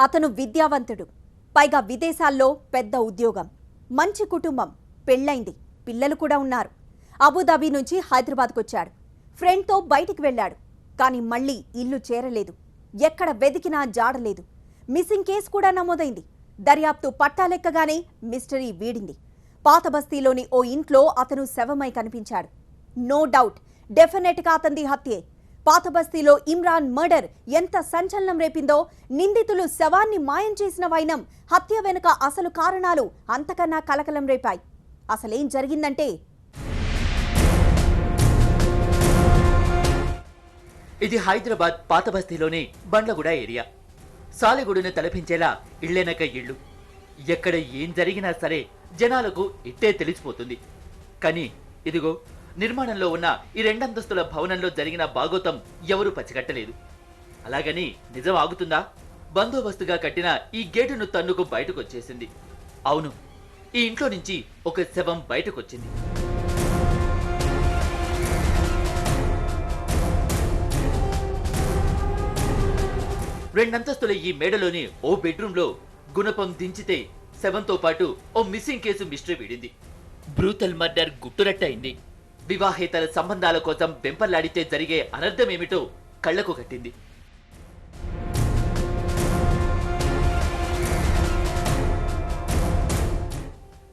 అతను విద్యావంతుడు, పైగా విదేశాల్లో పెద్ద ఉద్యోగం, మంచి కుటుంబం, పెళ్ళైంది, పిల్లలు కూడా ఉన్నారు. అబుదాబి నుంచి హైదరాబాద్కు వచ్చాడు. ఫ్రెండ్తో బయటికి వెళ్ళాడు. కానీ మళ్ళీ ఇల్లు చేరలేదు. ఎక్కడ వెతికినా జాడలేదు. మిస్సింగ్ కేసు కూడా నమోదైంది. దర్యాప్తు పట్టాలెక్కగానే మిస్టరీ వీడింది. పాత బస్తీలోని ఓ ఇంట్లో అతను శవమై కనిపించాడు. నో డౌట్, డెఫినెట్గా అతనిది హత్యే. పాత బస్తీలో ఇమ్రాన్ మర్డర్ ఎంత సంచలనం రేపిందో, నిందితులు శవాన్ని మాయం చేసిన వైనం, హత్య వెనుక అసలు కారణాలు అంతకన్నా కలకలం రేపాయి. అసలేం జరిగిందంటే, ఇది హైదరాబాద్ పాత బస్తీలోని బండ్లగూడ ఏరియా. సాలెగూడును తలపించేలా ఇళ్లెనక ఇళ్ళు. ఎక్కడ ఏం జరిగినా సరే జనాలకు ఇట్టే తెలిసిపోతుంది. కానీ ఇదిగో, నిర్మాణంలో ఉన్న ఈ 2 అంతస్తుల భవనంలో జరిగిన బాగోతం ఎవరూ పచ్చిగట్టలేదు. అలాగని నిజం ఆగుతుందా? బందోబస్తుగా కట్టిన ఈ గేటును తన్నుకు బయటకొచ్చేసింది. అవును, ఈ ఇంట్లో నుంచి ఒక శవం బయటకొచ్చింది. రెండంతస్తుల ఈ మేడలోని ఓ బెడ్రూమ్లో గుణపం దించితే శవంతో పాటు ఓ మిస్సింగ్ కేసు మిస్టరీ వీడింది. బ్రూటల్ మర్డర్ గుట్టురట్టయింది. వివాహేతర సంబంధాల కోసం వెంపర్లాడితే జరిగే అనర్థమేమిటో కళ్లకు కట్టింది.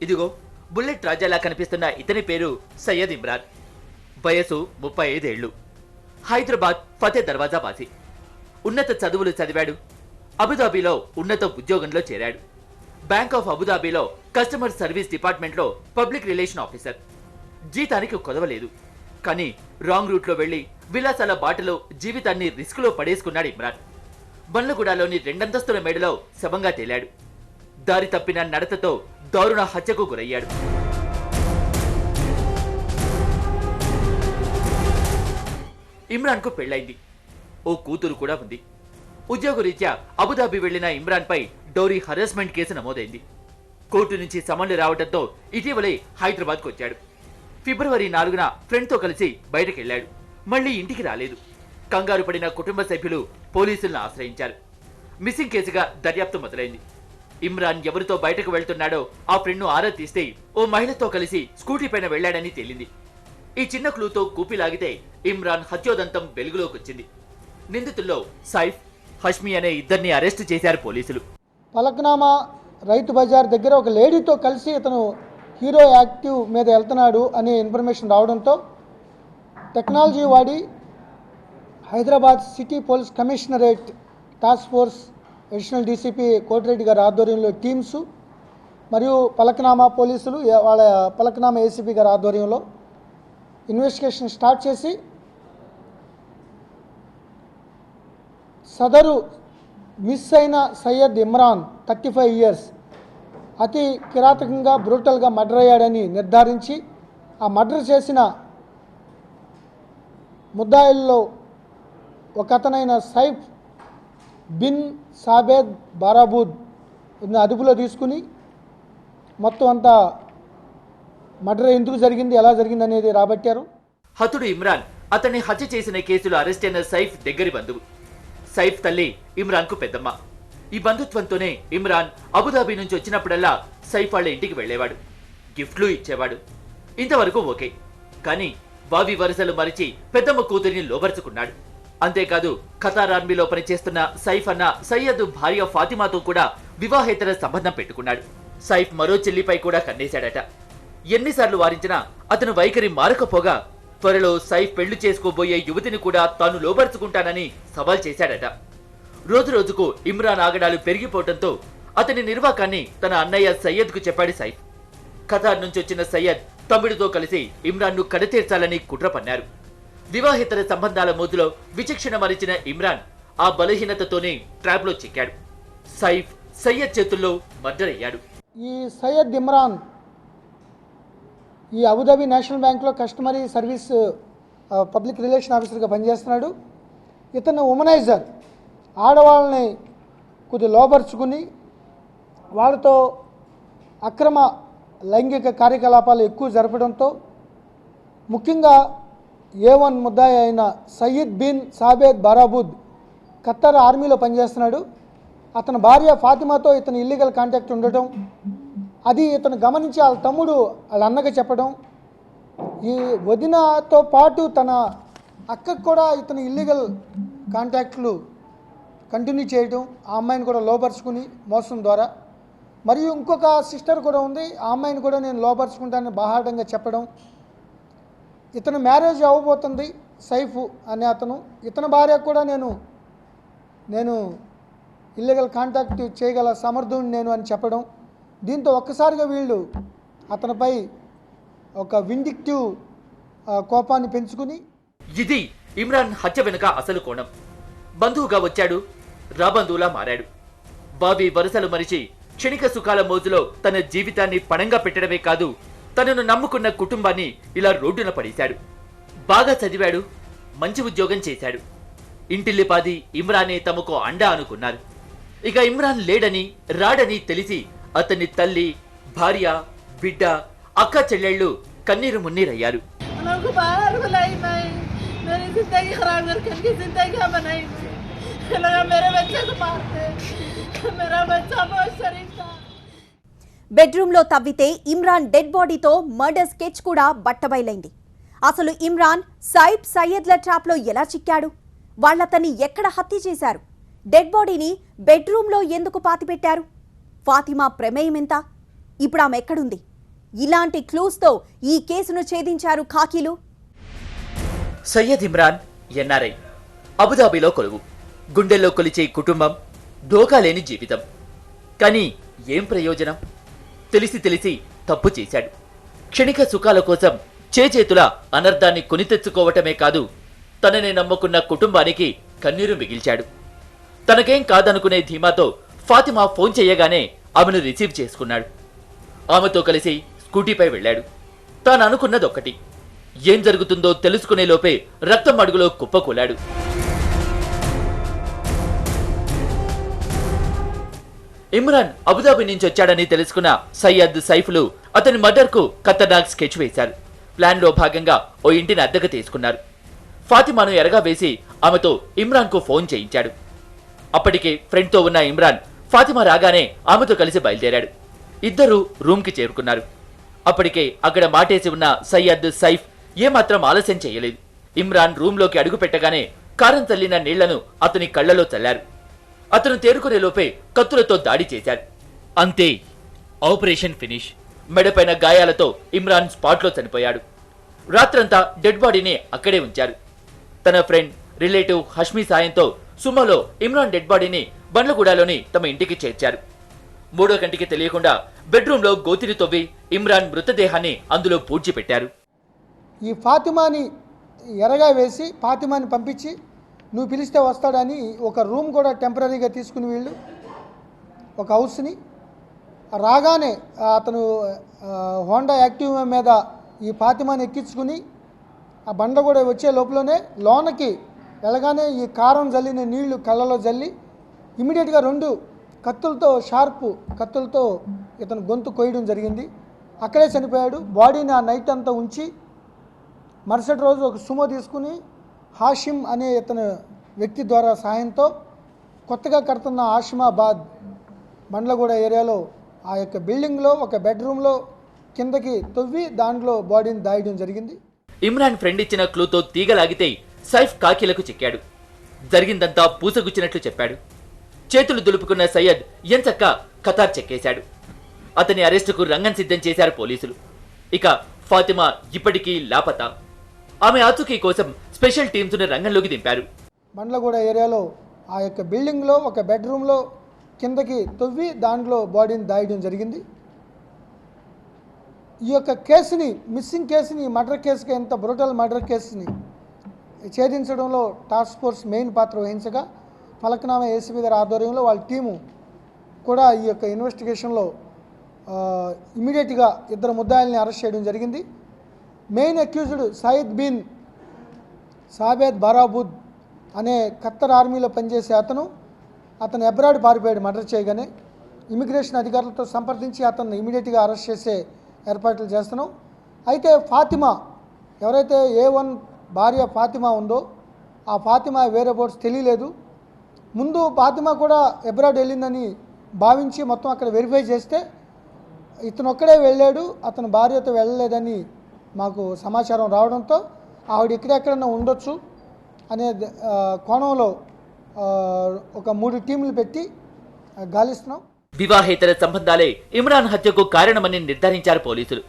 ఇదిగో, బుల్లెట్ రాజాలా కనిపిస్తున్న ఇతని పేరు సయ్యద్ ఇమ్రాన్. వయసు 35 ఏళ్లు. హైదరాబాద్ ఫతే దర్వాజా వాసి. ఉన్నత చదువులు చదివాడు. అబుదాబిలో ఉన్నత ఉద్యోగంలో చేరాడు. బ్యాంక్ ఆఫ్ అబుదాబిలో కస్టమర్ సర్వీస్ డిపార్ట్మెంట్లో పబ్లిక్ రిలేషన్ ఆఫీసర్. జీతానికి కొదవలేదు. కానీ రాంగ్ రూట్లో వెళ్లి విలాసాల బాటలో జీవితాన్ని రిస్కులో పడేసుకున్నాడు ఇమ్రాన్. బండ్లగూడలోని 2 అంతస్తుల మేడలో శవంగా తేలాడు. దారి తప్పిన నడతతో దారుణ హత్యకు గురయ్యాడు. ఇమ్రాన్కు పెళ్లైంది. ఓ కూతురు కూడా ఉంది. ఉద్యోగరీత్యా అబుదాబి వెళ్లిన ఇమ్రాన్ పై డౌరీ హరాస్మెంట్ కేసు నమోదైంది. కోర్టు నుంచి సమన్లు రావడంతో ఇటీవలే హైదరాబాద్కు వచ్చాడు. ఫిబ్రవరి 4న ఫ్రెండ్తో కలిసి బయటకెళ్లాడు. మళ్లీ ఇంటికి రాలేదు. కంగారు పడిన కుటుంబ సభ్యులు పోలీసులను ఆశ్రయించారు. మిస్సింగ్ కేసుగా దర్యాప్తు మొదలైంది. ఇమ్రాన్ ఎవరితో బయటకు వెళ్తున్నాడో ఆ ఫ్రెండ్ను ఆరా తీస్తే ఓ మహిళతో కలిసి స్కూటీ పైన వెళ్లాడని తేలింది. ఈ చిన్న క్లూతో కూపిలాగితే ఇమ్రాన్ హత్యోదంతం వెలుగులోకొచ్చింది. నిందితుల్లో సైఫ్, హష్మి అనే ఇద్దరిని అరెస్టు చేశారు పోలీసులు. పలక్నామా రైతు బజార్ దగ్గర ఒక లేడీతో కలిసి ఇతను హీరో యాక్టివ్ మీద వెళ్తున్నాడు అనే ఇన్ఫర్మేషన్ రావడంతో టెక్నాలజీ వాడి Hyderabad city police commissionerate task force additional DCP Koti Reddy గారి ఆధ్వర్యంలో టీమ్స్ మరియు పలక్నామా పోలీసులు వాళ్ళ పలక్నామా ఏసీపీ గారి ఆధ్వర్యంలో ఇన్వెస్టిగేషన్ స్టార్ట్ చేసి సదరు మిస్ అయిన సయ్యద్ ఇమ్రాన్ 35 ఇయర్స్ అతి కిరాతకంగా బ్రూటల్గా మర్డర్ అయ్యాడని నిర్ధారించి ఆ మర్డర్ చేసిన ముద్దాయిల్లో ఒక అతనైన సైఫ్ బిన్ సాబేద్ బారాబూద్ అదుపులో తీసుకుని మొత్తం అంతా మర్డర్ ఎందుకు జరిగింది, ఎలా జరిగింది అనేది రాబట్టారు. హతుడు ఇమ్రాన్ అతన్ని హత్య చేసిన కేసులో అరెస్ట్ అయిన సైఫ్ దగ్గరి బంధువు. సైఫ్ తల్లి ఇమ్రాన్ కు పెద్దమ్మ. ఈ బంధుత్వంతోనే ఇమ్రాన్ అబుదాబి నుంచి వచ్చినప్పుడల్లా సైఫ్ వాళ్ళ ఇంటికి వెళ్లేవాడు. గిఫ్ట్లు ఇచ్చేవాడు. ఇంతవరకు ఓకే. కానీ వావి వరుసలు మరిచి పెద్దమ్మ కూతురిని లోబరుచుకున్నాడు. అంతేకాదు, ఖతార్ ఆర్మీలో పనిచేస్తున్న సైఫ్ అన్న సయ్యద్ భార్య ఫాతిమాతో కూడా వివాహేతర సంబంధం పెట్టుకున్నాడు. సైఫ్ మరో చెల్లిపై కూడా కన్నేశాడట. ఎన్నిసార్లు వారించినా అతను వైఖరి మారకపోగా త్వరలో సైఫ్ పెళ్లి చేసుకోబోయే యువతిని కూడా తాను లోబరుచుకుంటానని సవాల్ చేశాడట. రోజు రోజుకు ఇమ్రాన్ ఆగడాలు పెరిగిపోవడంతో అతని నిర్వాకాన్ని తన అన్నయ్య సయ్యద్కు చెప్పాడు సైఫ్. ఖతార్ నుంచి వచ్చిన సయ్యద్ తమ్ముడితో కలిసి ఇమ్రాన్ను కడతీర్చాలని కుట్ర పన్నారు. వివాహేతర సంబంధాల మోదులో విచక్షణ మరిచిన ఇమ్రాన్ ఆ బలహీనతతోనే ట్రాప్లో చిక్కాడు. సైఫ్ సయ్యద్ చేతుల్లో మర్డర్ అయ్యాడు. ఈ సయ్యద్ ఇమ్రాన్ ఈ అబుదాబి నేషనల్ బ్యాంక్లో కస్టమరీ సర్వీస్ పబ్లిక్ రిలేషన్ ఆఫీసర్గా పనిచేస్తున్నాడు. ఇతను ఉమనైజర్, ఆడవాళ్ళని కొద్ది లోపరుచుకుని వాళ్ళతో అక్రమ లైంగిక కార్యకలాపాలు ఎక్కువ జరపడంతో ముఖ్యంగా A1 ముద్దాయి అయిన సయీద్ బిన్ సాబేద్ బారాబూద్ ఖత్తర్ ఆర్మీలో పనిచేస్తున్నాడు. అతని భార్య ఫాతిమాతో ఇతను ఇల్లీగల్ కాంటాక్ట్ ఉండటం, అది ఇతను గమనించి వాళ్ళ తమ్ముడు వాళ్ళ అన్నకి చెప్పడం, ఈ వదినతో పాటు తన అక్కకు కూడా ఇతను ఇల్లీగల్ కాంటాక్ట్లు కంటిన్యూ చేయడం, ఆ అమ్మాయిని కూడా లోపరుచుకుని మోసం ద్వారా, మరియు ఇంకొక సిస్టర్ కూడా ఉంది, ఆ అమ్మాయిని కూడా నేను లోపరుచుకుంటానని బాహాటంగా చెప్పడం. ఇతను మ్యారేజ్ అవ్వబోతుంది సైఫ్ అనే అతను, ఇతని భార్య కూడా నేను ఇల్లీగల్ కాంటాక్ట్ చేయగల సమర్థుని నేను అని చెప్పడం. దీంతో ఒక్కసారిగా వీళ్ళు అతనిపై ఒక విండిక్టివ్ కోపాన్ని పెంచుకుని, ఇది ఇమ్రాన్ హత్య వెనుక అసలు కోణం. బంధువుగా వచ్చాడు, రాబంధువులా మారాడు. బావి వరుసలు మరిచి క్షణిక సుఖాల మోజులో తన జీవితాన్ని పణంగా పెట్టడమే కాదు, తనను నమ్ముకున్న కుటుంబాన్ని ఇలా రోడ్డున పడేశాడు. బాగా చదివాడు, మంచి ఉద్యోగం చేశాడు. ఇంటిల్లిపాది ఇమ్రానే తమకు అండా అనుకున్నారు. ఇక ఇమ్రాన్ లేడని రాడని తెలిసి అతని తల్లి, భార్య, బిడ్డ, అక్క చెల్లెళ్ళు కన్నీరు మున్నీరయ్యారు. బెడ్రూమ్లో తవ్వితే ఇమ్రాన్ డెడ్ బాడీతో మర్డర్ స్కెచ్ కూడా బట్టబయలైంది. అసలు ఇమ్రాన్ సైఫ్ సయ్యద్ల ట్రాప్లో ఎలా చిక్కాడు? వాళ్ళతన్ని ఎక్కడ హత్య చేశారు? డెడ్ బాడీని బెడ్రూమ్లో ఎందుకు పాతిపెట్టారు? ఫాతిమా ప్రమేయం ఎంత? ఇప్పుడు ఆమె ఎక్కడుంది? ఇలాంటి క్లూస్తో ఈ కేసును ఛేదించారు ఖాకీలు. సయ్యద్ ఇమ్రాన్ ఎన్ఆర్ఐ, అబుదాబిలో కొలువు, గుండెల్లో కొలిచే కుటుంబం, ధోకాలేని జీవితం. కానీ ఏం ప్రయోజనం? తెలిసి తప్పు చేశాడు. క్షణిక సుఖాల కోసం చేతుల అనర్థాన్ని కొని తెచ్చుకోవటమే కాదు, తనని నమ్ముకున్న కుటుంబానికి కన్నీరు మిగిల్చాడు. తనకేం కాదనుకునే ధీమాతో ఫాతిమా ఫోన్ చేయగానే ఆమెను రిసీవ్ చేసుకున్నాడు. ఆమెతో కలిసి స్కూటీపై వెళ్ళాడు. తాను అనుకున్నదొక్కటి, ఏం జరుగుతుందో తెలుసుకునే లోపే రక్తం అడుగులో కుప్పకూలాడు. ఇమ్రాన్ అబుదాబి నుంచి వచ్చాడని తెలుసుకున్న సయ్యద్, సైఫ్లు అతని మర్డర్కు ఖతర్నాక్ స్కెచ్ వేశారు. ప్లాన్లో భాగంగా ఓ ఇంటిని అద్దెకు తీసుకున్నారు. ఫాతిమాను ఎరగా వేసి ఆమెతో ఇమ్రాన్కు ఫోన్ చేయించాడు. అప్పటికే ఫ్రెండ్తో ఉన్న ఇమ్రాన్ ఫాతిమా రాగానే ఆమెతో కలిసి బయలుదేరాడు. ఇద్దరూ రూమ్కి చేరుకున్నారు. అప్పటికే అక్కడ మాటేసి ఉన్న సయ్యద్, సైఫ్ ఏమాత్రం ఆలస్యం చేయలేదు. ఇమ్రాన్ రూమ్లోకి అడుగు పెట్టగానే కారం చల్లిన నీళ్లను అతని కళ్లలో చల్లారు. అతను తేరుకునే లోపే కత్తులతో దాడి చేశారు. అంతే, ఆపరేషన్ ఫినిష్. మెడపైన గాయాలతో ఇమ్రాన్ స్పాట్లో చనిపోయాడు. రాత్రంతా డెడ్ బాడీని అక్కడే ఉంచారు. తన ఫ్రెండ్, రిలేటివ్ హష్మీ సాయంతో సుమోలో ఇమ్రాన్ డెడ్ బాడీని బండ్లగూడలోని తమ ఇంటికి చేర్చారు. మూడో కంటికి తెలియకుండా బెడ్రూమ్లో గోతిని తవ్వి ఇమ్రాన్ మృతదేహాన్ని అందులో పూడ్చిపెట్టారు. ఈ ఫాతిమాని ఎరగా వేసి ఫాతిమాని పంపించి నువ్వు పిలిస్తే వస్తాడని ఒక రూమ్ కూడా టెంపరీగా తీసుకుని వీళ్ళు ఒక హౌస్ని రాగానే అతను హోండా యాక్టివ్ మీద ఈ ఫాతిమాని ఎక్కించుకుని ఆ బండ కూడా వచ్చే లోపలనే లోనకి వెళ్ళగానే ఈ కారం జల్లిన నీళ్లు కళ్ళలో జల్లి ఇమీడియట్గా 2 కత్తులతో, షార్ప్ కత్తులతో ఇతను గొంతు కొయ్యడం జరిగింది. అక్కడే చనిపోయాడు. బాడీని ఆ నైట్ అంతా ఉంచి మరుసటి రోజు ఒక సుమో తీసుకుని హాషిమ్ అనే ఇతను వ్యక్తి ద్వారా సహాయంతో కొత్తగా కడుతున్న ఆషిమాబాద్ బండ్లగూడ ఏరియాలో ఆ యొక్క బిల్డింగ్లో ఒక బెడ్రూమ్లో కిందకి తవ్వి దాంట్లో బాడీని దాయడం జరిగింది. ఇమ్రాన్ ఫ్రెండ్ ఇచ్చిన క్లూతో తీగలాగితే సైఫ్ కాకీలకు చిక్కాడు. జరిగిందంతా పూసగుచ్చినట్లు చెప్పాడు. చేతులు దులుపుకున్న సయ్యద్ ఎంచక్క ఖతార్ చెక్కేశాడు. అతని అరెస్టుకు రంగం సిద్ధం చేశారు పోలీసులు. ఇక ఫాతిమా ఇప్పటికీ లాపతా. ఆమె ఆచూకీ కోసం స్పెషల్ టీమ్స్ను రంగంలోకి దింపారు. బండ్లగూడ ఏరియాలో ఆ యొక్క బిల్డింగ్లో ఒక బెడ్రూమ్లో కిందకి తవ్వి దాంట్లో బాడీని దాయడం జరిగింది. ఈ యొక్క కేసుని, మిస్సింగ్ కేసుని, మర్డర్ కేసుగా, ఎంత బ్రూటల్ మర్డర్ కేసుని ఛేదించడంలో టాస్క్ ఫోర్స్ మెయిన్ పాత్ర వహించగా ఫలక్నామా ఏసీపీ గారి ఆధ్వర్యంలో వాళ్ళ టీము కూడా ఈ యొక్క ఇన్వెస్టిగేషన్లో ఇమీడియట్గా 2 ముద్దాయిల్ని అరెస్ట్ చేయడం జరిగింది. మెయిన్ అక్యూజ్డ్ సయద్ బిన్ సాబేద్ బారాబుద్ అనే ఖత్తర్ ఆర్మీలో పనిచేసే అతను అబ్రాడ్ పారిపోయాడు. మర్డర్ చేయగానే ఇమిగ్రేషన్ అధికారులతో సంప్రదించి అతన్ని ఇమీడియట్గా అరెస్ట్ చేసే ఏర్పాట్లు చేస్తున్నాం. అయితే ఫాతిమా, ఎవరైతే A1 భార్య ఫాతిమా ఉందో ఆ ఫాతిమా వేరే బోర్డ్స్ తెలియలేదు. ముందు ఫాతిమా కూడా అబ్రాడ్ వెళ్ళిందని భావించి మొత్తం అక్కడ వెరిఫై చేస్తే ఇతను ఒక్కడే వెళ్ళాడు, అతను భార్యతో వెళ్ళలేదని మాకు సమాచారం రావడంతో ఆవిడ ఎక్కడెక్కడన్నా ఉండొచ్చు అనే కోణంలో ఒక 3 టీంలు పెట్టి గాలిస్తున్నాం. వివాహేతర సంబంధాలే ఇమ్రాన్ హత్యకు కారణమని నిర్ధారించారు పోలీసులు.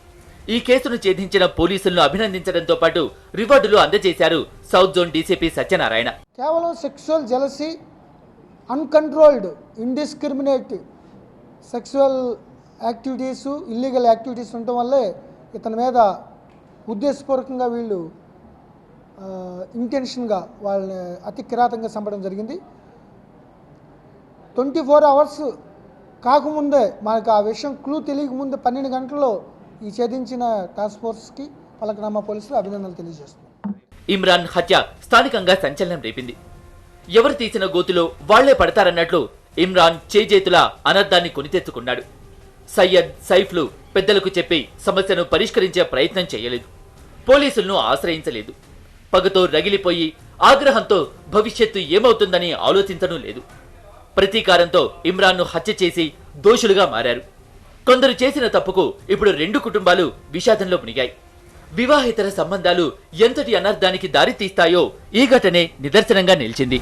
ఈ కేసును ఛేదించిన పోలీసులను అభినందించడంతో పాటు రివార్డులు అందజేశారు సౌత్ జోన్ డీసీపీ సత్యనారాయణ. కేవలం sexual jealousy, uncontrolled indiscriminate sexual activities, illegal activities ఉండటం వల్లే ఇతని మీద ఉద్దేశపూర్వకంగా వీళ్ళు ఇంటెన్షన్గా వాళ్ళని అతి కిరాతంగా చంపడం జరిగింది. 24 hours కాకముందే మనకు ఆ విషయం క్లూ తెలియకముందే 12 గంటల్లో ఈ ఛేదించిన టాస్క్ ఫోర్స్కి పలకనామా పోలీసులు అభినందనలు తెలియజేస్తున్నారు. ఇమ్రాన్ హత్య స్థానికంగా సంచలనం రేపింది. ఎవరు తీసిన గోతులో వాళ్లే పడతారన్నట్లు ఇమ్రాన్ చేజేతులా అనర్థాన్ని కొని తెచ్చుకున్నాడు. సయ్యద్, సైఫ్లు పెద్దలకు చెప్పి సమస్యను పరిష్కరించే ప్రయత్నం చేయలేదు. పోలీసులను ఆశ్రయించలేదు. పగతో రగిలిపోయి ఆగ్రహంతో భవిష్యత్తు ఏమవుతుందని ఆలోచించడం లేదు. ప్రతీకారంతో ఇమ్రాన్ను హత్య చేసి దోషులుగా మారారు. కొందరు చేసిన తప్పుకు ఇప్పుడు 2 కుటుంబాలు విషాదంలో మునిగాయి. వివాహేతర సంబంధాలు ఎంతటి అనర్థానికి దారితీస్తాయో ఈ ఘటనే నిదర్శనంగా నిలిచింది.